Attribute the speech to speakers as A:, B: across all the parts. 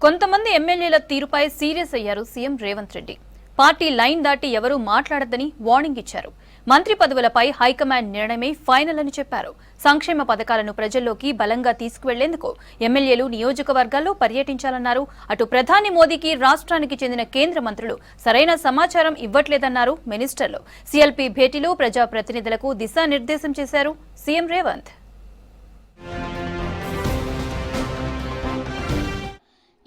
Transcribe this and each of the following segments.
A: కొంతమంది ఎమ్మెల్యేల తీరుపై సీరియస్ అయ్యారు CM Revanth Reddy. Party line దాటి ఎవరూ మాట్లాడొద్దని వార్నింగ్ ఇచ్చారు. మంత్రి పదవులపై హైకమాండ్ నిర్ణయమే ఫైనల్ అని చెప్పారు. సంక్షేమ పథకాలను ప్రజల్లోకి బలంగా తీసుకువెళ్లేందుకు ఎమ్మెల్యేలు నియోజకవర్గాల్లో పర్యటించాలన్నారు. అటు ప్రధాని మోదీకి రాష్ట్రానికి చెందిన కేంద్ర మంత్రులు సరైన సమాచారం ఇవ్వట్లేదన్నారు మినిస్టర్లు. సీఎల్పీ భేటీలో ప్రజాప్రతినిధులకు దిశానిర్దేశం చేశారు సీఎం రేవంత్.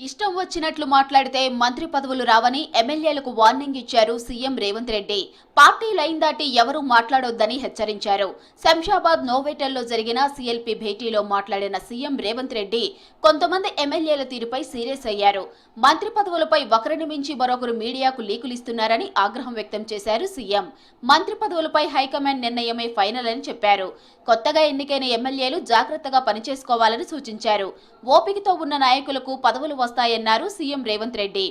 B: ఇష్టం వచ్చినట్లు మాట్లాడితే మంత్రి పదవులు రావని ఎమ్మెల్యేలకు వార్నింగ్ ఇచ్చారు CM Revanth Reddy. Party line దాటి ఎవరూ మాట్లాడొద్దని హెచ్చరించారు. శంషాబాద్ నోవేటల్లో జరిగిన సీఎల్పీ భేటీలో మాట్లాడిన సీఎం రేవంత్ రెడ్డి కొంతమంది ఎమ్మెల్యేల తీరుపై సీరియస్ అయ్యారు. మంత్రి పదవులపై ఒకరిని మించి మరొకరు మీడియాకు లీకులిస్తున్నారని ఆగ్రహం వ్యక్తం చేశారు సీఎం. మంత్రి పదవులపై హైకమాండ్ నిర్ణయమే ఫైనల్ అని చెప్పారు. కొత్తగా ఎన్నికైన ఎమ్మెల్యేలు జాగ్రత్తగా పనిచేసుకోవాలని సూచించారు. ఓపికతో ఉన్న నాయకులకు పదవులు వస్తాయన్నారు సీఎం రేవంత్ రెడ్డి.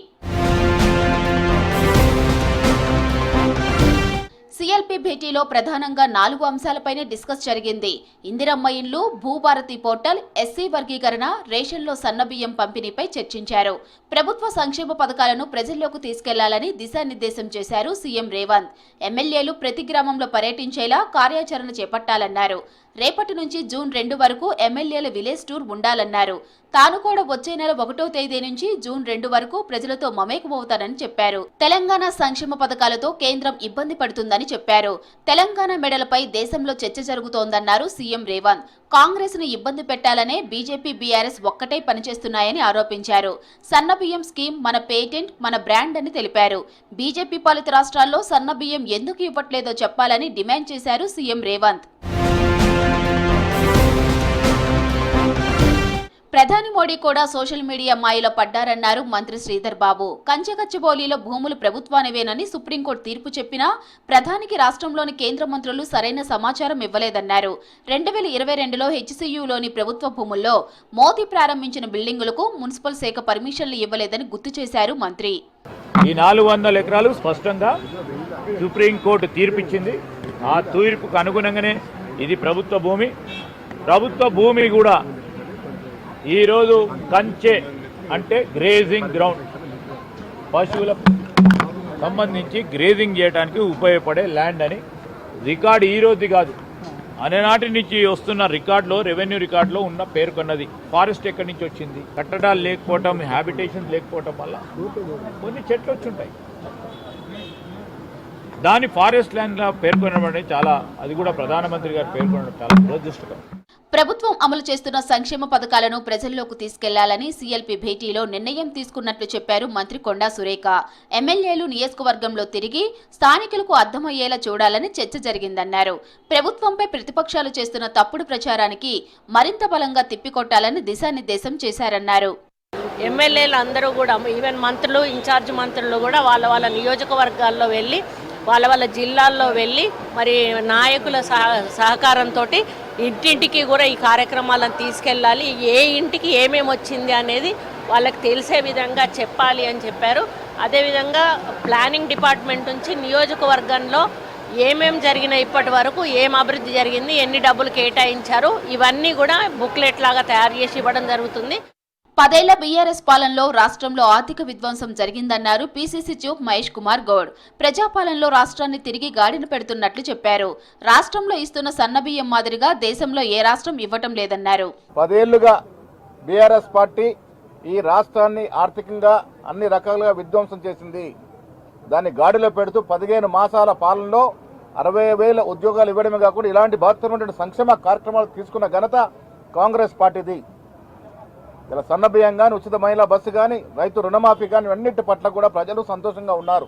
B: సీఎల్పీ భేటీలో ప్రధానంగా 4 అంశాలపైనే డిస్కస్ జరిగింది. ఇందిరమ్మ ఇండ్లు, భూభారతి పోర్టల్, ఎస్సీ వర్గీకరణ, రేషన్లో సన్నబియ్యం పంపిణీపై చర్చించారు. ప్రభుత్వ సంక్షేమ పథకాలను ప్రజల్లోకి తీసుకెళ్లాలని దిశానిర్దేశం చేశారు సీఎం రేవంత్. ఎమ్మెల్యేలు ప్రతి గ్రామంలో పర్యటించేలా కార్యాచరణ చేపట్టాలన్నారు. రేపటి నుంచి జూన్ 2 వరకు ఎమ్మెల్యేల విలేజ్ టూర్ ఉండాలన్నారు. తాను కూడా వచ్చే నెల 1వ తేదీ నుంచి జూన్ 2 వరకు ప్రజలతో మమేకమవుతానని చెప్పారు. తెలంగాణ సంక్షేమ పథకాలతో కేంద్రం ఇబ్బంది పడుతుందని చెప్పారు. తెలంగాణ మెడలపై దేశంలో చర్చ జరుగుతోందన్నారు సీఎం రేవంత్. కాంగ్రెస్ ను ఇబ్బంది పెట్టాలనే బీజేపీ, బీఆర్ఎస్ ఒక్కటే పనిచేస్తున్నాయని ఆరోపించారు. సన్నబియ్యం స్కీమ్ మన పేటెంట్, మన బ్రాండ్ అని తెలిపారు. బీజేపీ పాలిత రాష్ట్రాల్లో సన్నబియ్యం ఎందుకు ఇవ్వట్లేదో చెప్పాలని డిమాండ్ చేశారు సీఎం రేవంత్. ప్రధాని మోడీ కూడా సోషల్ మీడియా మాయలో పడ్డారన్నారు మంత్రి శ్రీధర్ బాబు. కంచెగచ్చిబౌలిలో భూములు ప్రభుత్వానివేనని సుప్రీంకోర్టు తీర్పు చెప్పినా ప్రధానికి రాష్ట్రంలోని కేంద్ర మంత్రులు సరైన సమాచారం ఇవ్వలేదన్నారు. 2022లో హెచ్సీయూలోని ప్రభుత్వ భూముల్లో మోదీ ప్రారంభించిన బిల్డింగులకు మున్సిపల్ శాఖ పర్మిషన్లు ఇవ్వలేదని గుర్తు చేశారు మంత్రి.
C: ఈ 400 ఎకరాలు స్పష్టంగా సుప్రీంకోర్టు తీర్పిచ్చింది. ఆ తీర్పుకు అనుగుణంగానే ఇది ప్రభుత్వ భూమి. ప్రభుత్వ భూమి కూడా ఈరోజు కంచె అంటే గ్రేజింగ్ గ్రౌండ్, పశువులకు సంబంధించి గ్రేజింగ్ చేయడానికి ఉపయోగపడే ల్యాండ్ అని రికార్డు ఈరోజు కాదు, అనేనాటి నుంచి వస్తున్న రికార్డులో, రెవెన్యూ రికార్డులో ఉన్న పేర్కొన్నది. ఫారెస్ట్ ఎక్కడి నుంచి వచ్చింది? కట్టడాలు లేకపోవటం, హ్యాబిటేషన్ లేకపోవటం వల్ల కొన్ని చెట్లు వచ్చుంటాయి. దాని ఫారెస్ట్ ల్యాండ్గా పేర్కొనడం చాలా, అది కూడా ప్రధానమంత్రి గారు పేర్కొనడం చాలా దురదృష్టకరం.
B: ప్రభుత్వం అమలు చేస్తున్న సంక్షేమ పథకాలను ప్రజల్లోకి తీసుకెళ్లాలని సీఎల్పీ భేటీలో నిర్ణయం తీసుకున్నట్లు చెప్పారు మంత్రి కొండా సురేఖ. ఎమ్మెల్యేలు నియోజకవర్గంలో తిరిగి స్థానికులకు అర్థమయ్యేలా చూడాలని చర్చ జరిగిందన్నారు. ప్రభుత్వంపై ప్రతిపక్షాలు చేస్తున్న తప్పుడు ప్రచారానికి మరింత బలంగా తిప్పికొట్టాలని దిశానిర్దేశం చేశారన్నారు.
D: ఎమ్మెల్యేలు అందరూ కూడా, ఈవెన్ మంత్రులు, ఇన్ఛార్జ్ మంత్రులు కూడా వాళ్ళ నియోజకవర్గాల్లో వెళ్ళి, వాళ్ళ జిల్లాల్లో వెళ్ళి, మరి నాయకుల సహకారంతో ఇంటింటికి కూడా ఈ కార్యక్రమాలను తీసుకెళ్ళాలి. ఏ ఇంటికి ఏమేమి వచ్చింది అనేది వాళ్ళకి తెలిసే విధంగా చెప్పాలి అని చెప్పారు. అదేవిధంగా ప్లానింగ్ డిపార్ట్మెంట్ నుంచి నియోజకవర్గంలో ఏమేమి జరిగినాయి, ఇప్పటి వరకు ఏం అభివృద్ధి జరిగింది, ఎన్ని డబ్బులు కేటాయించారు, ఇవన్నీ కూడా బుక్లెట్ లాగా తయారు చేసి ఇవ్వడం జరుగుతుంది.
B: 10 ఏళ్ల బీఆర్ఎస్ పాలనలో రాష్ట్రంలో ఆర్థిక విధ్వంసం జరిగిందన్నారు పీసీసీ చీఫ్ మహేష్ కుమార్ గౌడ్. ప్రజాపాలనలో రాష్ట్రాన్ని తిరిగి గాడిన పెడుతున్నట్లు చెప్పారు. రాష్ట్రంలో ఇస్తున్న సన్నబియ్యం మాదిరిగా దేశంలో ఏ రాష్ట్రం ఇవ్వటం లేదన్నారు.
E: 10 ఏళ్లుగా బీఆర్ఎస్ పార్టీ ఈ రాష్ట్రాన్ని ఆర్థికంగా అన్ని రకాలుగా విధ్వంసం చేసింది. దాన్ని గాడిలో పెడుతూ 15 మాసాల పాలనలో 60,000 ఉద్యోగాలు ఇవ్వడమే కాకుండా ఇలాంటి బాధ్యతమైనటువంటి సంక్షేమ కార్యక్రమాలు తీసుకున్న ఘనత కాంగ్రెస్ పార్టీది. ఇలా సన్నబియ్యం కానీ, ఉచిత మహిళా బస్సు కానీ, రైతు రుణమాఫీ కానీ, అన్నిటి పట్ల కూడా ప్రజలు సంతోషంగా ఉన్నారు.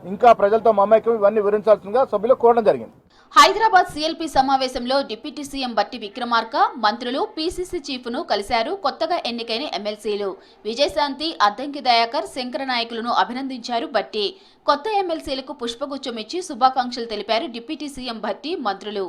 E: ఇంకా ప్రజలతో మమేకం ఇవన్నీ వివరించాల్సిందిగా సభ్యులు కోరడం జరిగింది.
B: హైదరాబాద్ సీఎల్పీ సమావేశంలో డిప్యూటీ సీఎం బట్టి విక్రమార్క, మంత్రులు, పీసీసీ చీఫ్ ను కలిశారు. కొత్తగా ఎన్నికైన ఎమ్మెల్సీలు విజయశాంతి, అద్దంకి దయాకర్, శంకర నాయకులను అభినందించారు బట్టి. కొత్త ఎమ్మెల్సీలకు పుష్పగుచ్చం ఇచ్చి శుభాకాంక్షలు తెలిపారు డిప్యూటీ సీఎం బట్టి, మంత్రులు.